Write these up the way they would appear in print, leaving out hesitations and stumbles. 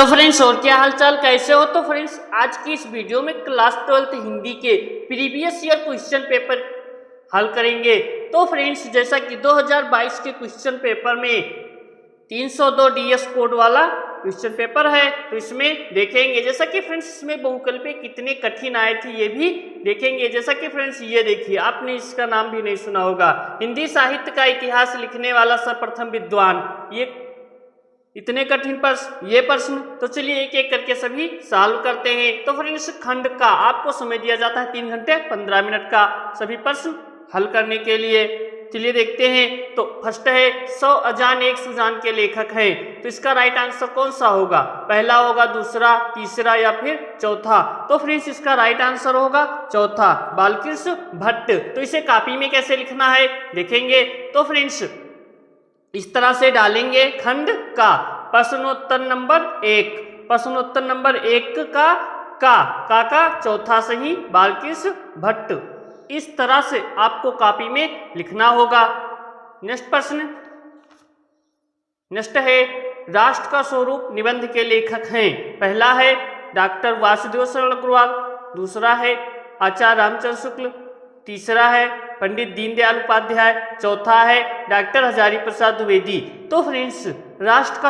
Hello friends, और क्या हालचाल, कैसे हो। तो फ्रेंड्स, आज की इस वीडियो में क्लास 12th हिंदी के प्रीवियस ईयर क्वेश्चन पेपर हल करेंगे। तो फ्रेंड्स, जैसा कि 2022 के क्वेश्चन पेपर में 302 डीएस कोड वाला क्वेश्चन पेपर है, तो इसमें देखेंगे जैसा कि फ्रेंड्स इसमें बहुकल्पीय कितने कठिन आए थे ये भी देखेंगे। जैसा कि फ्रेंड्स ये देखिए, आपने इसका नाम भी नहीं सुना होगा, हिंदी साहित्य का इतिहास लिखने वाला सर्वप्रथम विद्वान। ये इतने कठिन प्रश्न, ये प्रश्न, तो चलिए एक एक करके सभी सॉल्व करते हैं। तो फ्रेंड्स, खंड का आपको समय दिया जाता है 3 घंटे 15 मिनट का सभी प्रश्न हल करने के लिए। चलिए देखते हैं। तो फर्स्ट है 100 अजान एक सुजान के लेखक हैं। तो इसका राइट आंसर कौन सा होगा, पहला होगा, दूसरा, तीसरा या फिर चौथा। तो फ्रेंड्स इसका राइट आंसर होगा चौथा, बालकृष्ण भट्ट। तो इसे कॉपी में कैसे लिखना है देखेंगे। तो फ्रेंड्स इस तरह से डालेंगे खंड का प्रश्नोत्तर नंबर 1, प्रश्नोत्तर नंबर 1 का चौथा सही बालकृष्ण भट्ट। इस तरह से आपको कॉपी में लिखना होगा। नेक्स्ट प्रश्न, नेक्स्ट है राष्ट्र का स्वरूप निबंध के लेखक हैं। पहला है डॉक्टर वासुदेव शरण अग्रवाल, दूसरा है आचार्य रामचंद्र शुक्ल, तीसरा है पंडित दीनदयाल उपाध्याय, चौथा है डॉक्टर हजारी प्रसाद द्विवेदी। तो फ्रेंड्स राष्ट्र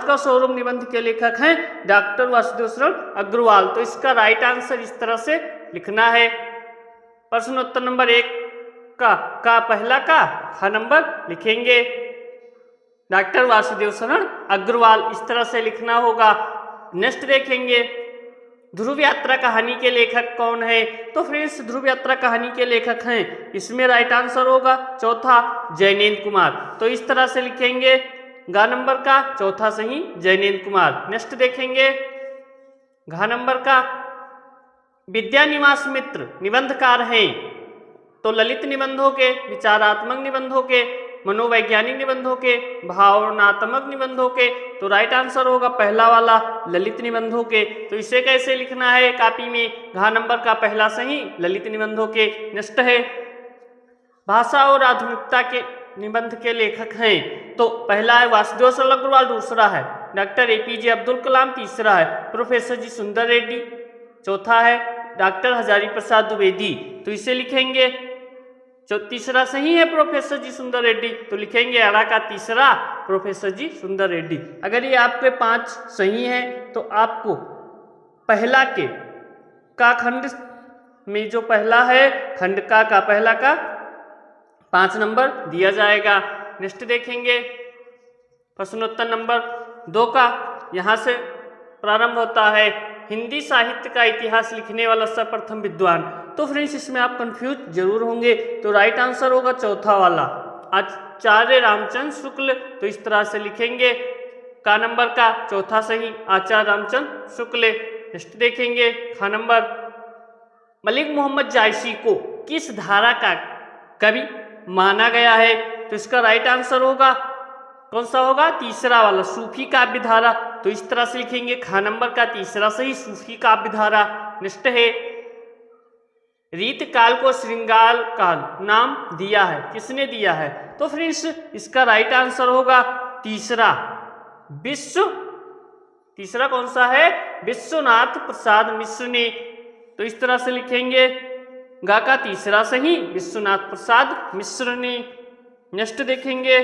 का स्वरूप निबंध के लेखक हैं डॉक्टर वासुदेव शरण अग्रवाल। तो इसका राइट आंसर इस तरह से लिखना है। प्रश्नोत्तर नंबर 1 का पहला का ख नंबर लिखेंगे डॉक्टर वासुदेव शरण अग्रवाल, इस तरह से लिखना होगा। नेक्स्ट देखेंगे ध्रुव यात्रा कहानी के लेखक कौन है। तो फ्रेंड्स ध्रुव यात्रा कहानी के लेखक हैं, इसमें राइट आंसर होगा चौथा जयनेंद्र कुमार। तो इस तरह से लिखेंगे घ नंबर का चौथा सही जयनेंद्र कुमार। नेक्स्ट देखेंगे घ नंबर का विद्यानिवास मित्र निबंधकार हैं। तो ललित निबंधों के, विचारात्मक निबंधों के, मनोवैज्ञानिक निबंधों के, भावनात्मक निबंधों के। तो राइट आंसर होगा पहला वाला ललित निबंधों के। तो इसे कैसे लिखना है कॉपी में, घ नंबर का पहला सही ललित निबंधों के। नेक्स्ट है भाषा और आधुनिकता के निबंध के लेखक हैं। तो पहला है वासुदेव शरण अग्रवाल, दूसरा है डॉक्टर एपीजे अब्दुल कलाम, तीसरा है प्रोफेसर जी सुंदर रेड्डी, चौथा है डॉक्टर हजारी प्रसाद द्विवेदी। तो इसे लिखेंगे, जो तीसरा सही है प्रोफेसर जी सुंदर रेड्डी, तो लिखेंगे अड़ा का तीसरा प्रोफेसर जी सुंदर रेड्डी। अगर ये आपके 5 सही हैं तो आपको पहला के का खंड में जो पहला है खंड का पहला का 5 नंबर दिया जाएगा। नेक्स्ट देखेंगे प्रश्नोत्तर नंबर 2 का, यहाँ से प्रारंभ होता है हिंदी साहित्य का इतिहास लिखने वाला सर्वप्रथम विद्वान। तो फ्रेंड्स इसमें आप कंफ्यूज जरूर होंगे, तो राइट आंसर होगा चौथा वाला आचार्य रामचंद्र शुक्ल। तो इस तरह से लिखेंगे का नंबर का चौथा सही आचार्य रामचंद्र शुक्ल। नेक्स्ट देखेंगे ख नंबर मलिक मोहम्मद जायसी को किस धारा का कवि माना गया है। तो इसका राइट आंसर होगा कौन सा होगा, तीसरा वाला सूफी काव्य धारा। तो इस तरह से लिखेंगे ख नंबर का तीसरा सही सूफी काव्य धारा। नेक्स्ट है रीत काल को श्रृंगार काल नाम दिया है, किसने दिया है। तो फ्रेंड्स इसका राइट आंसर होगा तीसरा तीसरा कौन सा है, विश्वनाथ प्रसाद मिश्र ने। तो इस तरह से लिखेंगे गा का तीसरा सही विश्वनाथ प्रसाद मिश्र ने। नेक्स्ट देखेंगे,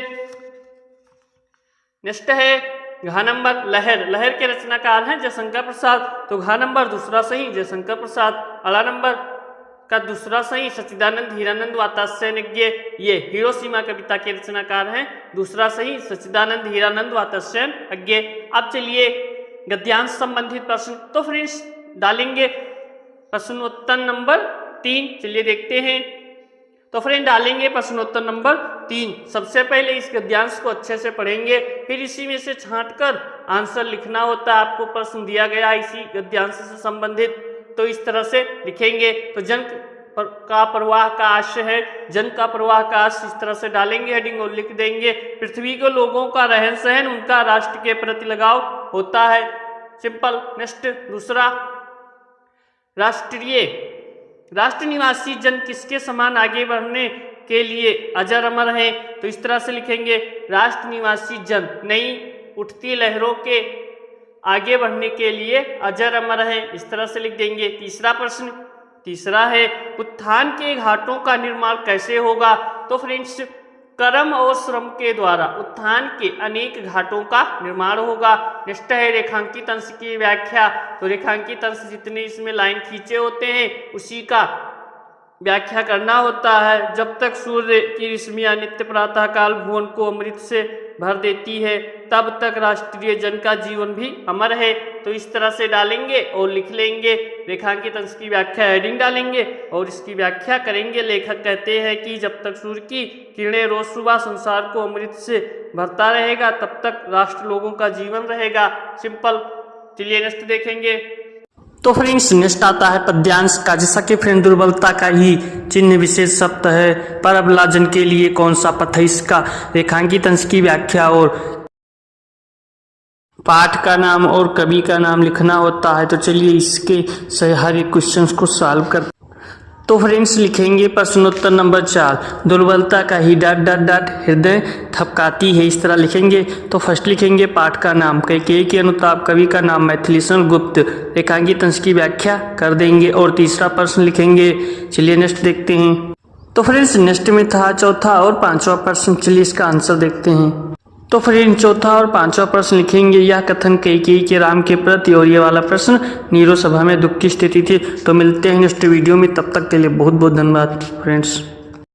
नेक्स्ट है घ नंबर लहर के रचनाकार हैं जयशंकर प्रसाद। तो घ नंबर दूसरा सही जयशंकर प्रसाद। अड़ा नंबर का दूसरा सही सच्चिदानंद हीरानंद वात्स्ययज्ञ, ये हिरोशिमा कविता के रचनाकार हैं, दूसरा सही सच्चिदानंद हीरानंद वात्स्ययज्ञ। अब चलिए गद्यांश संबंधित प्रश्न, तो फ्रेंड्स डालेंगे प्रश्नोत्तर नंबर 3। चलिए देखते हैं। तो फ्रेंड डालेंगे प्रश्नोत्तर नंबर 3। सबसे पहले इस गद्यांश को अच्छे से पढ़ेंगे, फिर इसी में से छांटकर आंसर लिखना होता है। आपको प्रश्न दिया गया है इसी गद्यांश से संबंधित, तो इस तरह से लिखेंगे। तो जन का प्रवाह का आशय है, जन का प्रवाह का आशय, इस तरह से डालेंगे हेडिंग और लिख देंगे। पृथ्वी के लोगों का रहन सहन उनका राष्ट्र के प्रति लगाव होता है, सिंपल। नेक्स्ट दूसरा राष्ट्र निवासी जन किसके समान आगे बढ़ने के लिए अजर अमर हैं। तो इस तरह से लिखेंगे राष्ट्र निवासी जन नई उठती लहरों के आगे बढ़ने के लिए अजर अमर है, इस तरह से लिख देंगे। तीसरा प्रश्न, तीसरा है उत्थान के घाटों का निर्माण कैसे होगा? तो फ्रेंड्स कर्म और श्रम के द्वारा उत्थान के अनेक घाटों का निर्माण होगा। नेक्स्ट है रेखांकित अंश की व्याख्या। तो रेखांकित अंश जितने इसमें लाइन खींचे होते हैं उसी का व्याख्या करना होता है। जब तक सूर्य की रश्मियां नित्य प्रातः काल भुवन को अमृत से भर देती है तब तक राष्ट्रीय जन का जीवन भी अमर है। तो इस तरह से डालेंगे और लिख लेंगे। रेखांकित अंश की व्याख्या हेडिंग डालेंगे और इसकी व्याख्या करेंगे। लेखक कहते हैं कि जब तक सूर्य की किरणें रोज सुबह संसार को अमृत से भरता रहेगा तब तक राष्ट्र लोगों का जीवन रहेगा। सिंपल। चलिए नेक्स्ट देखेंगे। तो फ्रेंड्स नेक्स्ट आता है पद्यांश का, जैसा कि फ्रेंड दुर्बलता का ही चिन्ह विशेष शब्द है। पर अबला जन के लिए कौन सा पथ है? इसका रेखांकित अंश की व्याख्या और पाठ का नाम और कवि का नाम लिखना होता है। तो चलिए इसके सही हर एक क्वेश्चन को सॉल्व कर। तो फ्रेंड्स लिखेंगे प्रश्नोत्तर नंबर 4, दुर्बलता का ही डॉट डॉट डॉट हृदय थपकाती है, इस तरह लिखेंगे। तो फर्स्ट लिखेंगे पाठ का नाम कैकेयी के अनुताप, कवि का नाम मैथिलीशरण गुप्त, रेखांकित अंश की व्याख्या कर देंगे और तीसरा प्रश्न लिखेंगे। चलिए नेक्स्ट देखते हैं। तो फ्रेंड्स नेक्स्ट में था चौथा और पांचवा प्रश्न। चलिए इसका आंसर देखते हैं। तो फ्रेंड चौथा और पांचवा प्रश्न लिखेंगे यह कथन कैकेयी के राम के प्रति, और ये वाला प्रश्न नीरो सभा में दुख की स्थिति थी। तो मिलते हैं नेक्स्ट वीडियो में, तब तक के लिए बहुत बहुत धन्यवाद फ्रेंड्स।